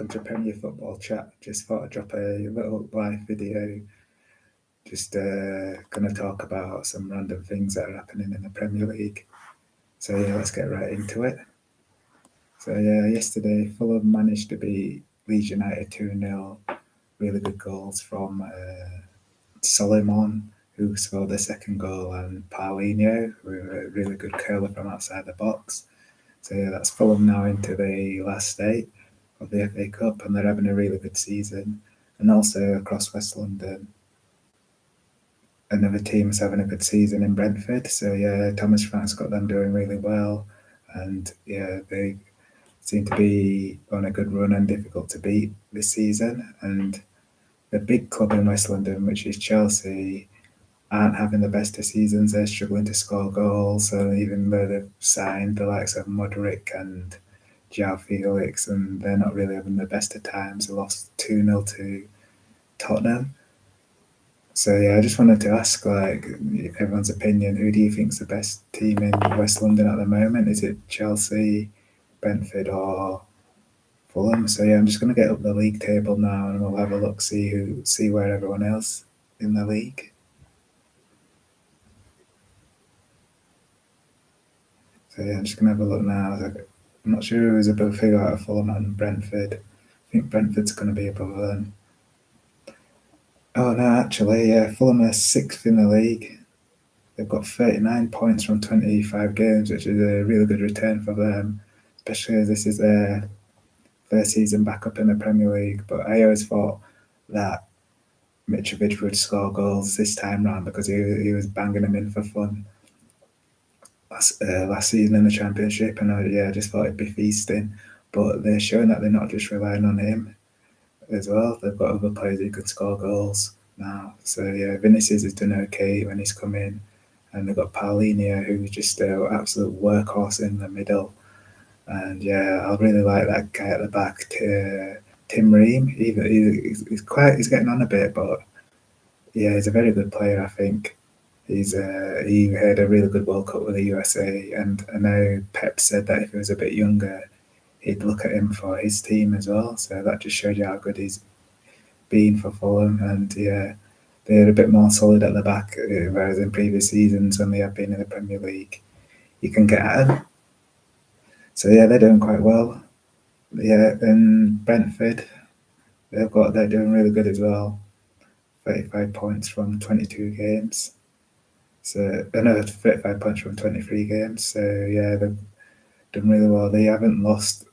welcome to Premier Football Chat. Just thought I'd drop a little live video, just going to talk about some random things that are happening in the Premier League. So yeah, let's get right into it. So yeah, yesterday Fulham managed to beat Leeds United 2-0. Really good goals from Solomon, who scored the second goal, and Paulinho, who a really good curler from outside the box. So yeah, that's Fulham now into the last eight of the FA Cup, and they're having a really good season. And also across West London, another team is having a good season in Brentford. So yeah, Thomas Frank's got them doing really well, and yeah, they seem to be on a good run and difficult to beat this season. And the big club in West London, which is Chelsea, aren't having the best of seasons. They're struggling to score goals. So even though they've signed the likes of Modric and João Felix, and they're not really having the best of times. They lost 2-0 to Tottenham. So yeah, I just wanted to ask, like, everyone's opinion. Who do you think's the best team in West London at the moment? Is it Chelsea, Brentford, or Fulham? So yeah, I'm just going to get up the league table now, and we'll have a look, see where everyone else in the league. So yeah, I'm just going to have a look now. I'm not sure who's above who out of Fulham and Brentford. I think Brentford's going to be above them. Oh no, actually, yeah, Fulham are sixth in the league. They've got 39 points from 25 games, which is a really good return for them, especially as this is their first season back up in the Premier League. But I always thought that Mitrovic would score goals this time round because he was banging them in for fun last season in the Championship, and I just thought it'd be feasting. But they're showing that they're not just relying on him as well. They've got other players who can score goals now. So yeah, Vinicius has done okay when he's come in, and they've got Paulinho, who's just an absolute workhorse in the middle. And yeah, I really like that guy at the back, Tim Ream. He's getting on a bit, but yeah, he's a very good player. I think he had a really good World Cup with the USA, and I know Pep said that if he was a bit younger, he'd look at him for his team as well. So that just showed you how good he's been for Fulham. And yeah, they're a bit more solid at the back, whereas in previous seasons when they have been in the Premier League, you can get at them. So yeah, they're doing quite well. Yeah, and Brentford, they're doing really good as well. 35 points from 22 games. So no, 35 points from 23 games. So yeah, they've done really well. They haven't lost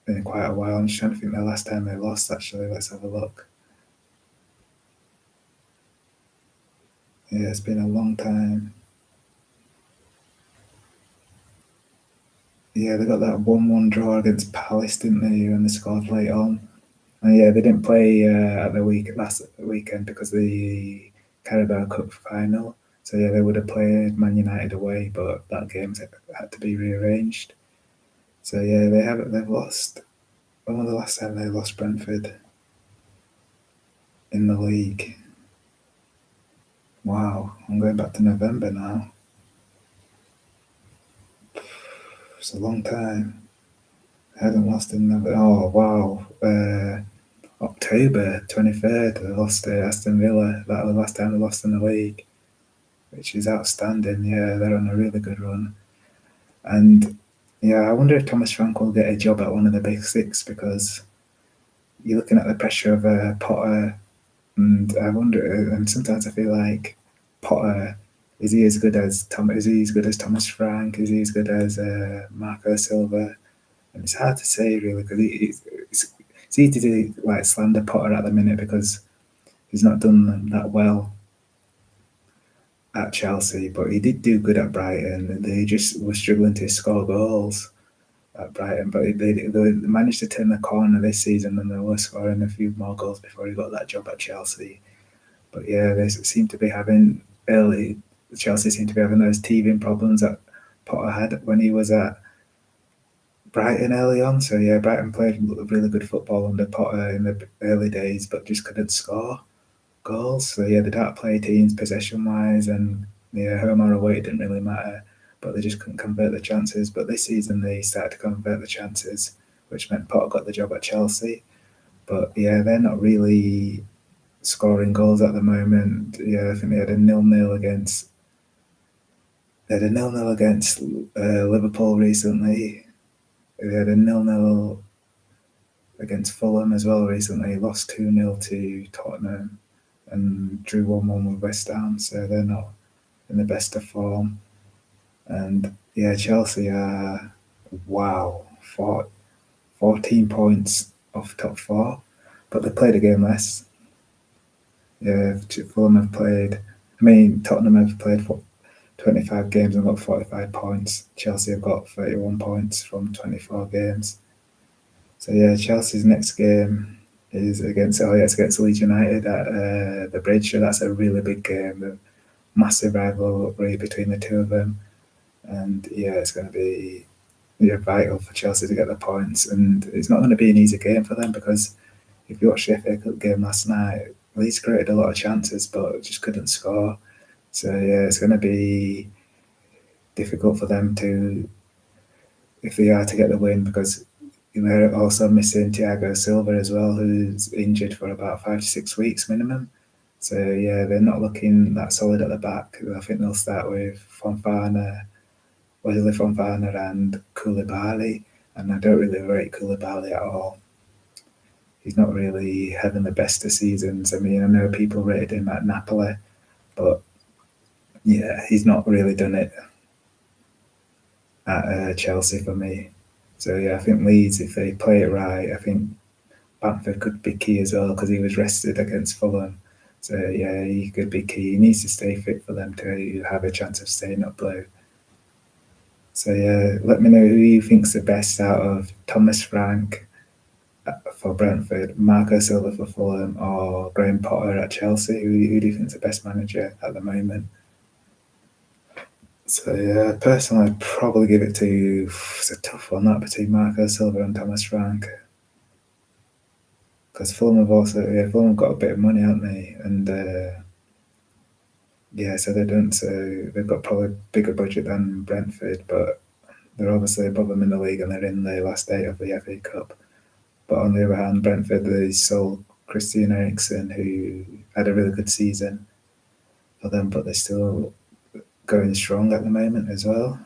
in quite a while. I'm just trying to think the last time they lost, actually. Let's have a look. Yeah, it's been a long time. Yeah, they got that 1-1 draw against Palace, didn't they? When they scored late on. And yeah, they didn't play at the last weekend because of the Carabao Cup final. So yeah, they would have played Man United away, but that game's had to be rearranged. So yeah, they've lost. When was the last time they lost Brentford in the league? Wow, I'm going back to November now. It's a long time. I haven't lost in November. Oh wow, October 23rd, they lost to Aston Villa. That was the last time they lost in the league, which is outstanding. Yeah, they're on a really good run. And yeah, I wonder if Thomas Frank will get a job at one of the big six, because you're looking at the pressure of Potter, and I wonder. And sometimes I feel like Potter, is he as good as Thomas Frank? Is he as good as Marco Silva? And it's hard to say really, because it's easy to like slander Potter at the minute because he's not done that well at Chelsea, but he did do good at Brighton, and they just were struggling to score goals at Brighton. But they managed to turn the corner this season, and they were scoring a few more goals before he got that job at Chelsea. But yeah, they seem to be having Chelsea seem to be having those teething problems that Potter had when he was at Brighton early on. So yeah, Brighton played really good football under Potter in the early days, but just couldn't score goals. So yeah, they don't play teams possession wise, and yeah, home or away didn't really matter, but they just couldn't convert the chances. But this season they started to convert the chances, which meant Potter got the job at Chelsea. But yeah, they're not really scoring goals at the moment. Yeah, I think they had a nil-nil against Liverpool recently. They had a nil-nil against Fulham as well recently. Lost 2-0 to Tottenham and drew 1-1 with West Ham. So they're not in the best of form. And yeah, Chelsea are wow, 14 points off top four, but they played a game less. Yeah, Fulham have played. Tottenham have played 25 games and got 45 points. Chelsea have got 31 points from 24 games. So yeah, Chelsea's next game is it's against Leeds United at the Bridge. So that's a really big game, a massive rivalry between the two of them. And yeah, it's going to be vital for Chelsea to get the points. And it's not going to be an easy game for them because if you watched the FA Cup game last night, Leeds created a lot of chances but just couldn't score. So yeah, it's going to be difficult for them to, if they are to get the win, because they're also missing Thiago Silva as well, who's injured for about 5 to 6 weeks minimum. So yeah, they're not looking that solid at the back. I think they'll start with Wesley Fofana and Koulibaly, and I don't really rate Koulibaly at all. He's not really having the best of seasons. I know people rated him at Napoli, but yeah, he's not really done it at Chelsea for me. So yeah, I think Leeds, if they play it right, I think Bamford could be key as well because he was rested against Fulham. So yeah, he could be key. He needs to stay fit for them to have a chance of staying up blue. So yeah, let me know who you think's the best out of Thomas Frank for Brentford, Marco Silva for Fulham, or Graham Potter at Chelsea. Who do you think's the best manager at the moment? So yeah, personally, I'd probably give it to. It's a tough one that between Marco Silva and Thomas Frank, because Fulham have got a bit of money, haven't they? And yeah, so they don't. So they've got probably a bigger budget than Brentford, but they're obviously above them in the league and they're in the last eight of the FA Cup. But on the other hand, Brentford, they sold Christian Eriksen, who had a really good season for them, but they're still going strong at the moment as well.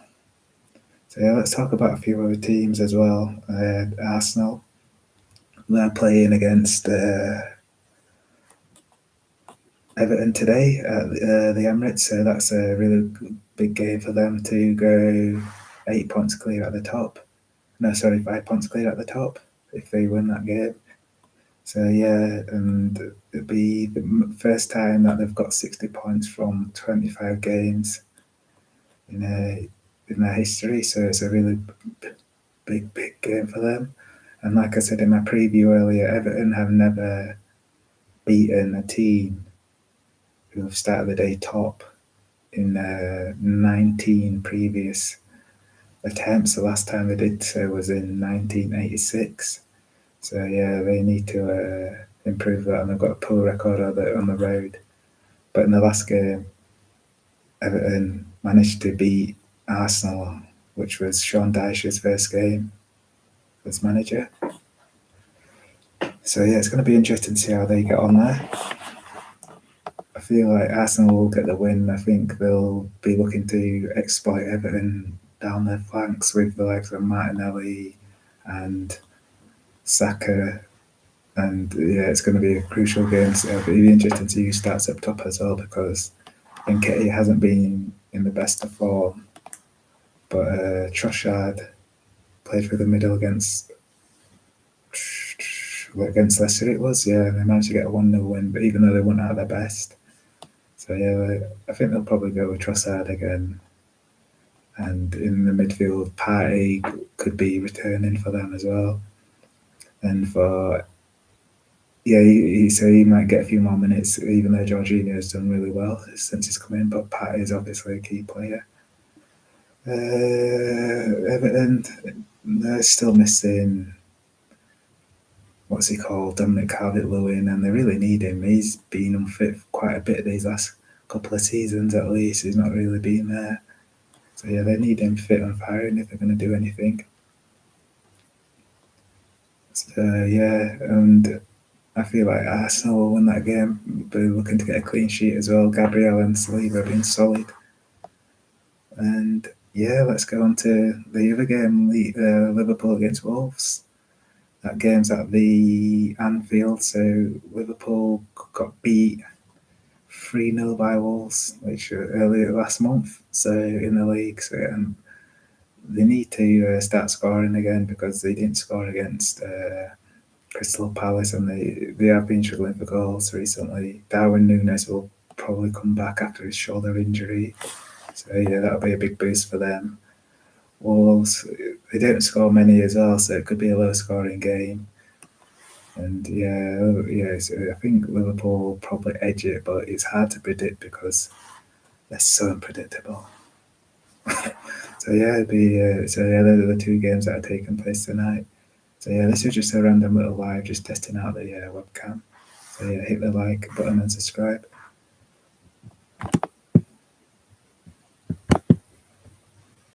So yeah, let's talk about a few other teams as well. Arsenal, they're playing against Everton today at the Emirates, so that's a really big game for them to go 8 points clear at the top. No, sorry, 5 points clear at the top if they win that game. So yeah, and it'll be the first time that they've got 60 points from 25 games in their history. So it's a really big game for them. And like I said in my preview earlier, Everton have never beaten a team who have started the day top in 19 previous attempts. The last time they did so was in 1986. So yeah, they need to improve that, and they've got a poor record on the road. But in the last game, Everton managed to beat Arsenal, which was Sean Dyche's first game as manager. So yeah, it's going to be interesting to see how they get on there. I feel like Arsenal will get the win. I think they'll be looking to exploit Everton down their flanks with the likes of Martinelli and Saka. And yeah, it's going to be a crucial game. So it'll be interesting to see who starts up top as well, because Nketiah hasn't been in the best of form. But Trossard played through the middle against Leicester. It was, yeah. They managed to get a 1-0 win, but even though they weren't at their best. So yeah, I think they'll probably go with Trossard again. And in the midfield, Partey could be returning for them as well. And for yeah, so he might get a few more minutes, even though Jorginho has done really well since he's come in. But Partey is obviously a key player. Everton, they're still missing, what's he called, Dominic Calvert-Lewin, and they really need him. He's been unfit for quite a bit these last couple of seasons at least. He's not really been there. So yeah, they need him fit and firing if they're going to do anything. So yeah, and I feel like Arsenal will win that game, but looking to get a clean sheet as well. Gabriel and Saliba being solid. And yeah, let's go on to the other game, Liverpool against Wolves. That game's at the Anfield, so Liverpool got beat 3-0 by Wolves, which earlier last month. So in the league, so they need to start scoring again because they didn't score against Crystal Palace, and they have been struggling for goals recently. Darwin Núñez will probably come back after his shoulder injury, so yeah, that'll be a big boost for them. Wolves, they don't score many as well, so it could be a low scoring game. And yeah, so I think Liverpool will probably edge it, but it's hard to predict because they're so unpredictable. So yeah, those are the two games that are taking place tonight. So yeah, this is just a random little live, just testing out the webcam. So yeah, hit the like button and subscribe.